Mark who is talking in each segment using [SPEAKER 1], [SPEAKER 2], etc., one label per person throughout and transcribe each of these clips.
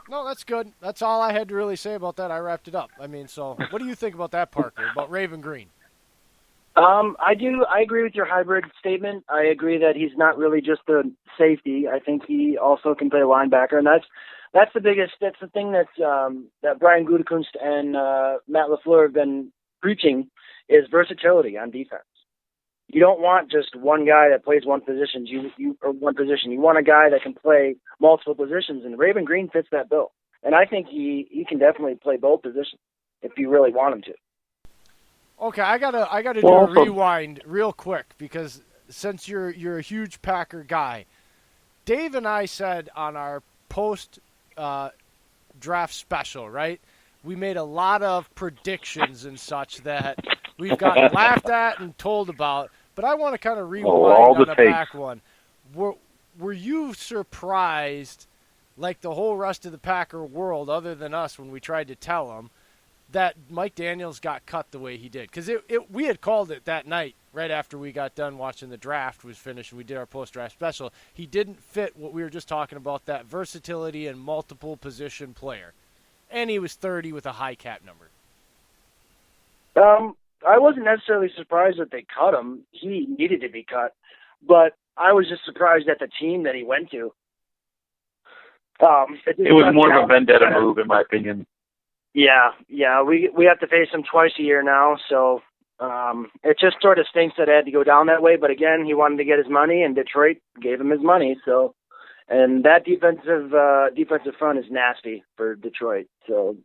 [SPEAKER 1] No, that's good. That's all I had to really say about that. I wrapped it up. I mean, so what do you think about that, Parker? About Raven Green?
[SPEAKER 2] I do. I agree with your hybrid statement. I agree that he's not really just a safety. I think he also can play linebacker, and that's the biggest. That's the thing that Brian Gutekunst and Matt LaFleur have been preaching is versatility on defense. You don't want just one guy that plays one position. You or one position. You want a guy that can play multiple positions, and Raven Green fits that bill. And I think he can definitely play both positions if you really want him to.
[SPEAKER 1] Okay, I gotta do a rewind real quick because since you're a huge Packer guy, Dave and I said on our post draft special, right? We made a lot of predictions and such that we've gotten laughed at and told about. But I want to kind of rewind on the back one. Were you surprised, like the whole rest of the Packer world, other than us, when we tried to tell them that Mike Daniels got cut the way he did? Because we had called it that night right after we got done watching the draft was finished and we did our post-draft special. He didn't fit what we were just talking about, that versatility and multiple position player. And he was 30 with a high cap number.
[SPEAKER 2] I wasn't necessarily surprised that they cut him. He needed to be cut. But I was just surprised at the team that he went to.
[SPEAKER 3] It was more of a vendetta move, in my opinion.
[SPEAKER 2] Yeah. We have to face him twice a year now, so it just sort of stinks that it had to go down that way. But again, he wanted to get his money, and Detroit gave him his money. So, and that defensive front is nasty for Detroit. So,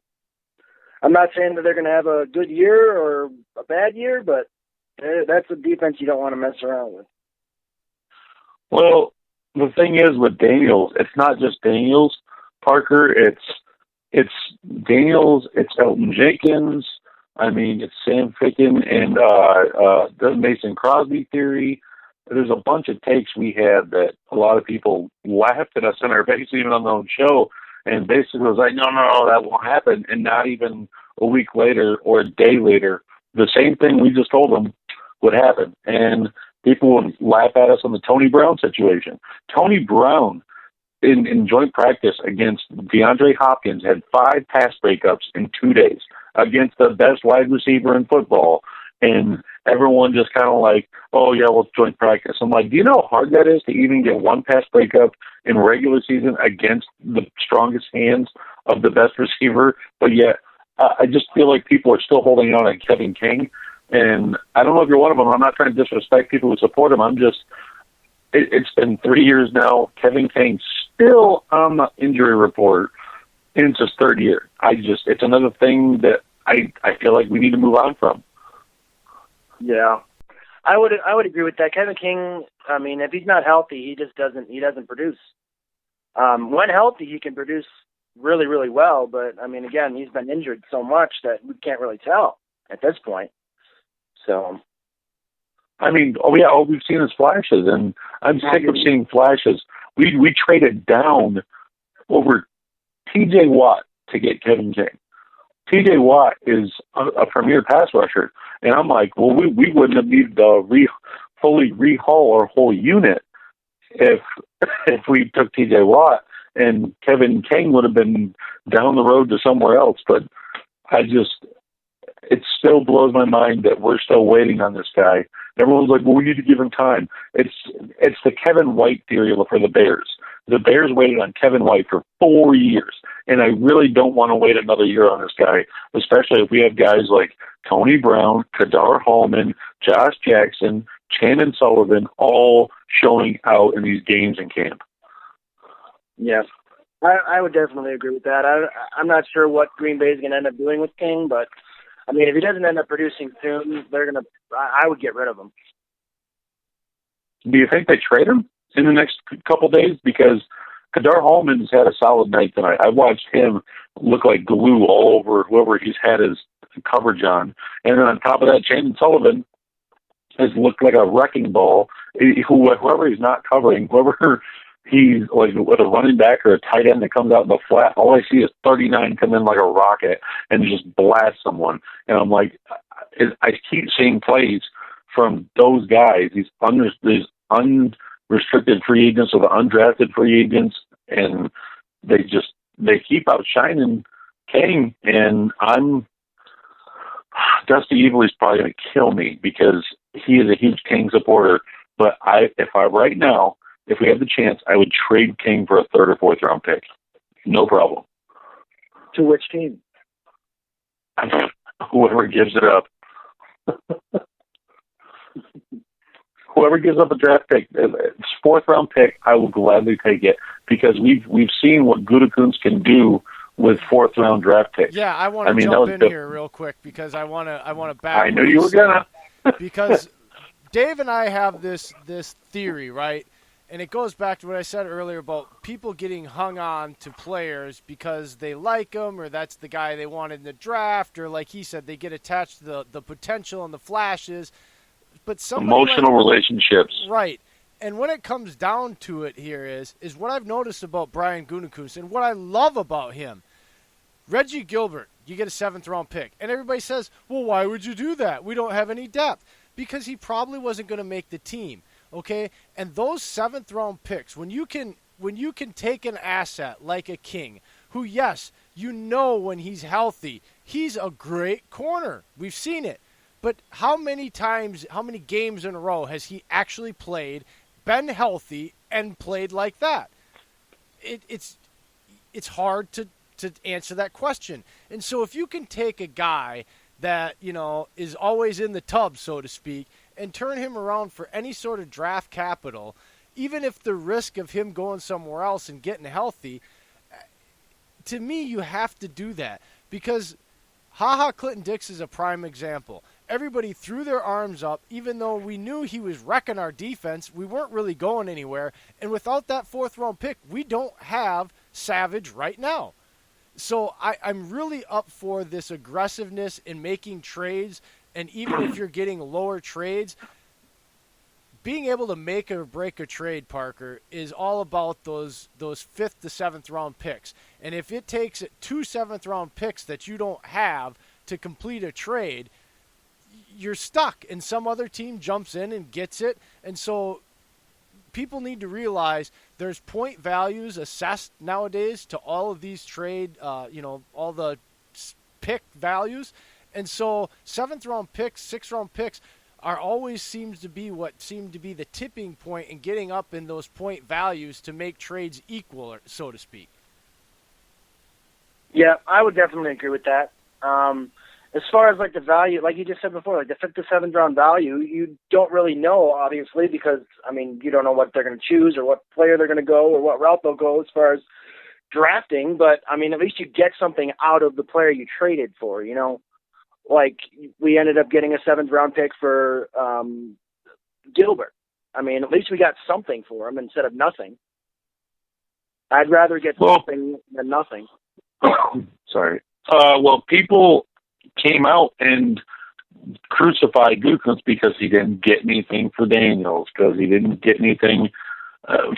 [SPEAKER 2] I'm not saying that they're going to have a good year or a bad year, but that's a defense you don't want to mess around with.
[SPEAKER 3] Well, the thing is with Daniels, it's not just Daniels, Parker. It's Daniels. It's Elton Jenkins. I mean, it's Sam Ficken and the Mason Crosby theory. There's a bunch of takes we had that a lot of people laughed at us in our face, even on their own show, and basically was like, no, that won't happen. And not even a week later or a day later, the same thing we just told them would happen. And people would laugh at us on the Tony Brown situation. Tony Brown, in joint practice against DeAndre Hopkins, had 5 pass breakups in 2 days against the best wide receiver in football. And everyone just kind of like, oh, yeah, well, it's joint practice. I'm like, do you know how hard that is to even get 1 pass breakup in regular season against the strongest hands of the best receiver? But yet, I just feel like people are still holding on to Kevin King. And I don't know if you're one of them. I'm not trying to disrespect people who support him. I'm just, it's been 3 years now. Kevin King still on the injury report, and it's his 3rd year. It's another thing that I feel like we need to move on from.
[SPEAKER 2] Yeah, I would agree with that. Kevin King, I mean, if he's not healthy, he doesn't produce. When healthy, he can produce really, really well. But I mean, again, he's been injured so much that we can't really tell at this point. So,
[SPEAKER 3] I mean, all we've seen is flashes, and I'm sick of seeing flashes. We traded down over T.J. Watt to get Kevin King. T.J. Watt is a premier pass rusher, and I'm like, well, we wouldn't have needed to fully rehaul our whole unit if we took T.J. Watt, and Kevin King would have been down the road to somewhere else. But it still blows my mind that we're still waiting on this guy. Everyone's like, well, we need to give him time. It's the Kevin White theory for the Bears. The Bears waited on Kevin White for 4 years, and I really don't want to wait another year on this guy, especially if we have guys like Tony Brown, Kadar Hallman, Josh Jackson, Shannon Sullivan all showing out in these games in camp.
[SPEAKER 2] Yes, I would definitely agree with that. I'm not sure what Green Bay is going to end up doing with King, but I mean, if he doesn't end up producing soon, I would get rid of him.
[SPEAKER 3] Do you think they trade him in the next couple days? Because Kadar Hallman's had a solid night tonight. I watched him look like glue all over whoever he's had his coverage on. And then on top of that, Shannon Sullivan has looked like a wrecking ball. Whoever he's not covering, whoever he's like with a running back or a tight end that comes out in the flat, all I see is 39 come in like a rocket and just blast someone. And I'm like, I keep seeing plays from those guys, these unrestricted free agents or the undrafted free agents, and they they keep outshining King, and Dusty Evely's probably going to kill me because he is a huge King supporter. But if we had the chance, I would trade King for a 3rd or 4th round pick. No problem.
[SPEAKER 2] To which team?
[SPEAKER 3] Whoever gives it up. Whoever gives up a draft pick, 4th round pick, I will gladly take it because we've seen what Gutekunst can do with 4th round draft picks.
[SPEAKER 1] Yeah, I want to jump in here real quick because I want to back.
[SPEAKER 3] I knew you were gonna.
[SPEAKER 1] Because Dave and I have this theory, right? And it goes back to what I said earlier about people getting hung on to players because they like them or that's the guy they wanted in the draft, or like he said, they get attached to the potential and the flashes. But
[SPEAKER 3] emotional relationships.
[SPEAKER 1] Right. And when it comes down to it here is what I've noticed about Brian Gutekunst and what I love about him. Reggie Gilbert, you get a 7th round pick. And everybody says, well, why would you do that? We don't have any depth. Because he probably wasn't going to make the team. Okay, and those 7th round picks, when you can take an asset like a King, who yes, you know when he's healthy, he's a great corner. We've seen it. But how many games in a row has he actually played, been healthy, and played like that? It's hard to answer that question. And so if you can take a guy that, is always in the tub, so to speak, and turn him around for any sort of draft capital, even if the risk of him going somewhere else and getting healthy, to me, you have to do that. Because Clinton-Dix is a prime example. Everybody threw their arms up, even though we knew he was wrecking our defense. We weren't really going anywhere. And without that 4th round pick, we don't have Savage right now. So I'm really up for this aggressiveness in making trades. And even if you're getting lower trades, being able to make or break a trade, Parker, is all about those 5th to 7th round picks. And if it takes 2 7th round picks that you don't have to complete a trade, you're stuck. And some other team jumps in and gets it. And so people need to realize there's point values assessed nowadays to all of these trade, all the pick values. And so 7th round picks, 6th round picks seem to be the tipping point in getting up in those point values to make trades equal, so to speak.
[SPEAKER 2] Yeah, I would definitely agree with that. As far as like the value, like you just said before, like the 5th to 7th round value, you don't really know, obviously, because you don't know what they're going to choose or what player they're going to go or what route they'll go as far as drafting. But at least you get something out of the player you traded for. Like we ended up getting a 7th round pick for Gilbert. At least we got something for him instead of nothing. I'd rather get something than nothing.
[SPEAKER 3] Sorry. People came out and crucified Gutekunst because he didn't get anything for Daniels, because he didn't get anything that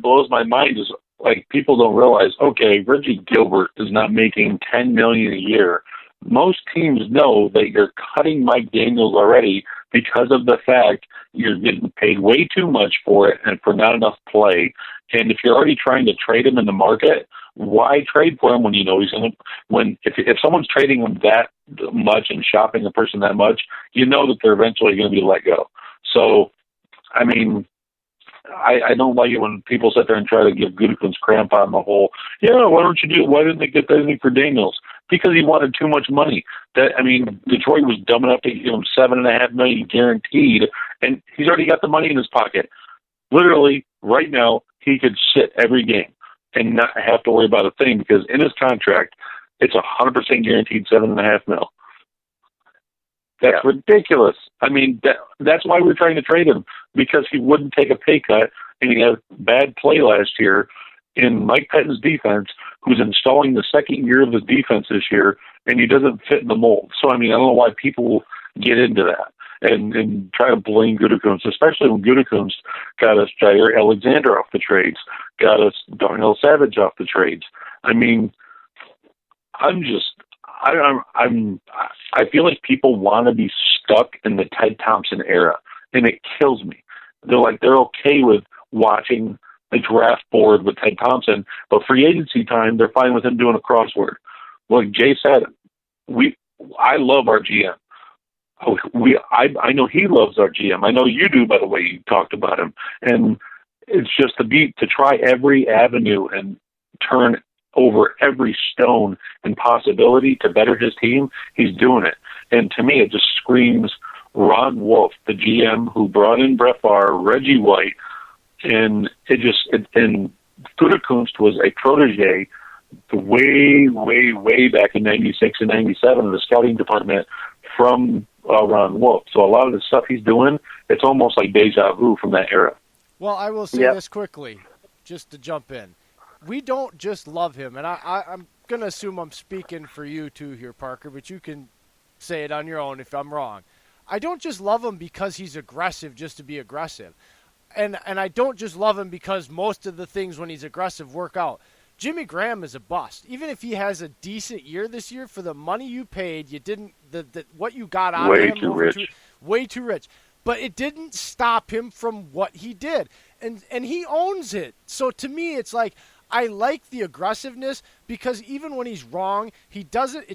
[SPEAKER 3] blows my mind. Is like people don't realize, okay, Reggie Gilbert is not making $10 million a year. Most teams know that you're cutting Mike Daniels already because of the fact you're getting paid way too much for it and for not enough play. And if you're already trying to trade him in the market, why trade for him when you know he's going to? If someone's trading him that much and shopping a person that much, you know that they're eventually going to be let go. So, I don't like it when people sit there and try to give Gutekunst cramp on the whole. Yeah, why didn't they get anything for Daniels? Because he wanted too much money. Detroit was dumb enough to give him $7.5 million guaranteed, and he's already got the money in his pocket. Literally, right now, he could sit every game and not have to worry about a thing because in his contract, it's 100% guaranteed $7.5 million. That's ridiculous. That's why we're trying to trade him, because he wouldn't take a pay cut, and he had bad play last year in Mike Pettine's defense, who's installing the second year of his defense this year, and he doesn't fit in the mold. So, I don't know why people get into that and try to blame Gutekunst, especially when Gutekunst got us Jair Alexander off the trades, got us Darnell Savage off the trades. I feel like people want to be stuck in the Ted Thompson era, and it kills me. They're okay with watching the draft board with Ted Thompson, but free agency time, they're fine with him doing a crossword. Like Jay said, I love our GM. I know he loves our GM. I know you do by the way you talked about him. And it's just to try every avenue and turn over every stone and possibility to better his team. He's doing it. And to me, it just screams Ron Wolf, the GM who brought in Brett Favre, Reggie White, and and Gutekunst was a protege way back in 96 and 97 in the scouting department from Ron Wolf. So a lot of the stuff he's doing, it's almost like deja vu from that era.
[SPEAKER 1] Well, I will say this quickly, just to jump in. We don't just love him, and I'm going to assume I'm speaking for you too here, Parker, but you can say it on your own if I'm wrong. I don't just love him because he's aggressive just to be aggressive. And I don't just love him because most of the things when he's aggressive work out. Jimmy Graham is a bust. Even if he has a decent year this year, for the money you paid, you didn't what you got out of him. Way too rich. But it didn't stop him from what he did. And he owns it. So to me it's like I like the aggressiveness because even when he's wrong, he doesn't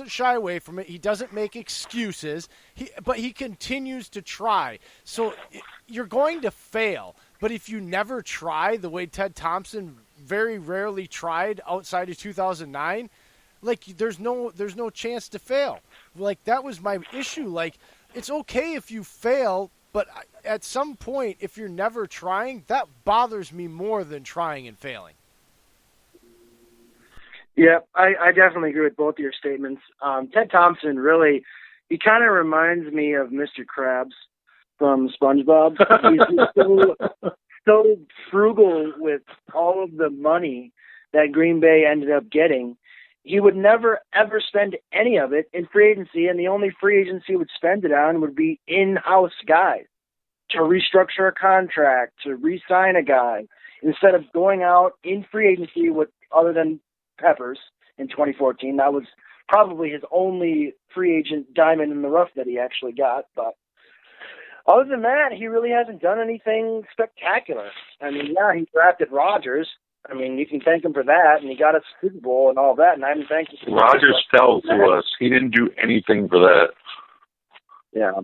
[SPEAKER 1] shy away from it. He doesn't make excuses. But he continues to try. So you're going to fail. But if you never try the way Ted Thompson very rarely tried outside of 2009, like there's no chance to fail. Like that was my issue. Like it's okay if you fail, but at some point, if you're never trying, that bothers me more than trying and failing.
[SPEAKER 2] Yeah, I definitely agree with both of your statements. Ted Thompson really, he kind of reminds me of Mr. Krabs from SpongeBob. He's so frugal with all of the money that Green Bay ended up getting. He would never, ever spend any of it in free agency, and the only free agency he would spend it on would be in-house guys to restructure a contract, to re-sign a guy, instead of going out in free agency with other than Peppers in 2014. That was probably his only free agent diamond in the rough that he actually got. But other than that, he really hasn't done anything spectacular. I mean, yeah, he drafted Rodgers. I mean, you can thank him for that, and he got us Super Bowl and all that, and I haven't thanked him.
[SPEAKER 3] Rodgers fell to us. He didn't do anything for that.
[SPEAKER 2] Yeah.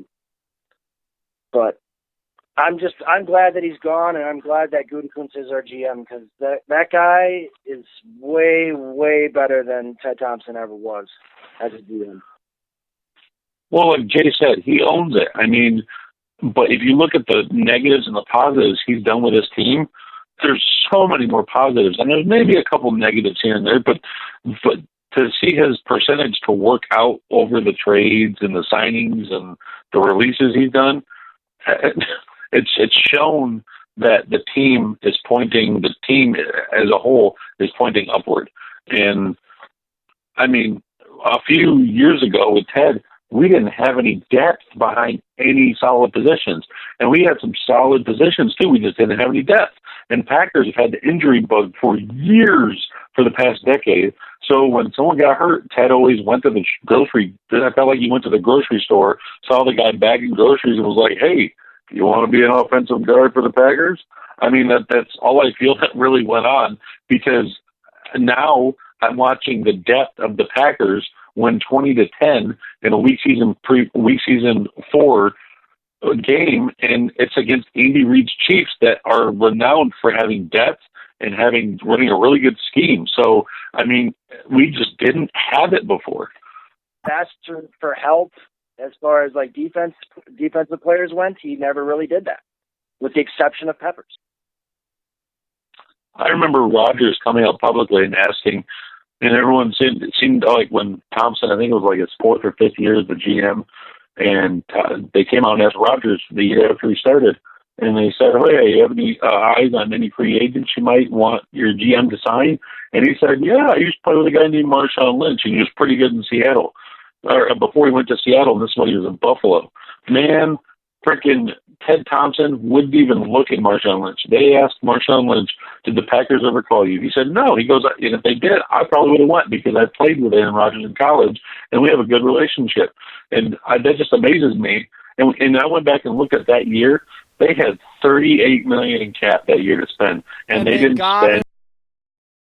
[SPEAKER 2] But I'm glad that he's gone, and I'm glad that Gutekunst is our GM, because that guy is way, way better than Ted Thompson ever was as a GM.
[SPEAKER 3] Well, like Jay said, he owns it. I mean, but if you look at the negatives and the positives he's done with his team, there's so many more positives, and there's maybe a couple negatives here and there, but to see his percentage to work out over the trades and the signings and the releases he's done, it's shown that the team as a whole is pointing upward. And I mean, a few years ago with Ted, we didn't have any depth behind any solid positions. And we had some solid positions too. We just didn't have any depth. And Packers have had the injury bug for years for the past decade. So when someone got hurt, Ted always went to the I felt like he went to the grocery store, saw the guy bagging groceries and was like, hey, you want to be an offensive guard for the Packers? I mean, that's all I feel that really went on, because now I'm watching the depth of the Packers win 20-10 in a week season 4 game, and it's against Andy Reid's Chiefs that are renowned for having depth and running a really good scheme. So, I mean, we just didn't have it before.
[SPEAKER 2] Asked for help as far as like defensive players went, he never really did that, with the exception of Peppers.
[SPEAKER 3] I remember Rodgers coming out publicly and asking, and everyone seemed like when Thompson, I think it was like his 4th or 5th year as the GM, and they came out and asked Rodgers the year after he started, and they said, oh, yeah, you have any eyes on any free agents you might want your GM to sign? And he said, yeah, I used to play with a guy named Marshawn Lynch, and he was pretty good in Seattle. Or before he went to Seattle, and this is when he was in Buffalo. Man, freaking Ted Thompson wouldn't even look at Marshawn Lynch. They asked Marshawn Lynch, did the Packers ever call you? He said, no. He goes, and if they did, I probably would have went, because I played with Aaron Rodgers in college, and we have a good relationship. And that just amazes me. And I went back and looked at that year. They had $38 million in cap that year to spend, and they didn't spend